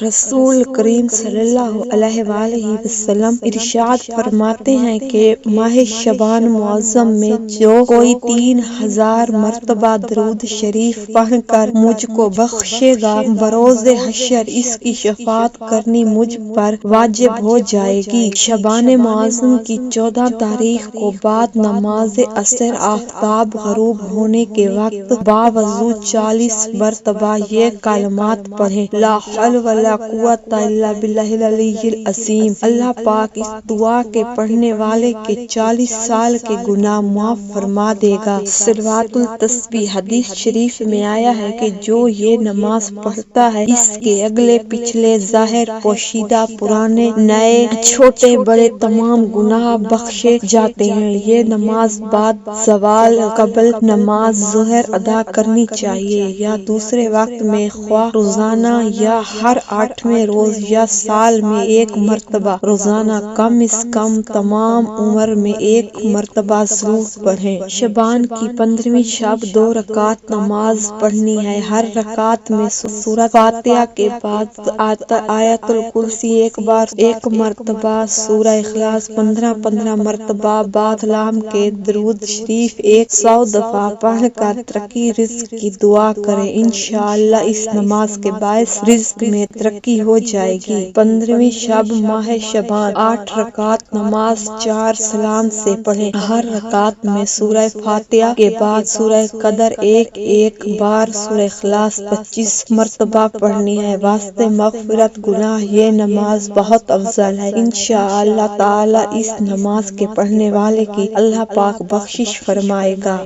رسول کریم صلی اللہ علیہ وآلہ وسلم ارشاد فرماتے ہیں کہ ماہ شعبان معظم میں جو کوئی 3000 مرتبہ درود شریف پڑھ کر مجھ کو بخشے گا، بروز حشر اس کی شفاعت کرنی مجھ پر واجب ہو جائے گی۔ شعبان معظم کی 14 تاریخ کو بعد نماز عصر آفتاب غروب ہونے کے وقت باوضو 40 مرتبہ یہ کلمات پڑھیں: لا حول ولا قوت الا باللہ العلی العظیم۔ اللہ پاک اس دعا کے پڑھنے والے کے 40 سال کے گناہ معاف فرما دے گا۔ صلوات التسبیح۔ حدیث شریف میں آیا ہے کہ جو یہ نماز پڑھتا ہے اس کے اگلے پچھلے ظاہر پوشیدہ پرانے نئے چھوٹے بڑے تمام گناہ بخشے جاتے ہیں۔ یہ نماز بعد زوال قبل نماز ظہر ادا کرنی چاہیے یا دوسرے وقت میں، خواہ روزانہ یا ہر 8ویں روز یا سال میں ایک مرتبہ روزانہ، کم از کم تمام عمر میں ایک مرتبہ ضرور پڑھیں۔ شعبان کی 15ویں شب 2 رکعت نماز پڑھنی ہے۔ ہر رکعت میں سورۃ فاتحہ کے بعد آیت الکرسی ایک مرتبہ، سورہ اخلاص 15 مرتبہ، بعد سلام کے درود شریف 100 دفعہ پڑھ کر ترقی رزق کی دعا کریں۔ انشاءاللہ اس نماز کے باعث رزق میں ترقی ہو جائے گی۔ 15ویں شب ماہ شعبان 8 رکعت نماز 4 سلام سے پڑھیں۔ ہر رکعت میں سورہ فاتحہ کے بعد سورہ قدر ایک بار، سورہ اخلاص 25 مرتبہ پڑھنی ہے۔ واسطے مغفرت گناہ یہ نماز بہت افضل ہے۔ انشاءاللہ تعالی اس نماز کے پڑھنے والے کی اللہ پاک بخشش فرمائے گا۔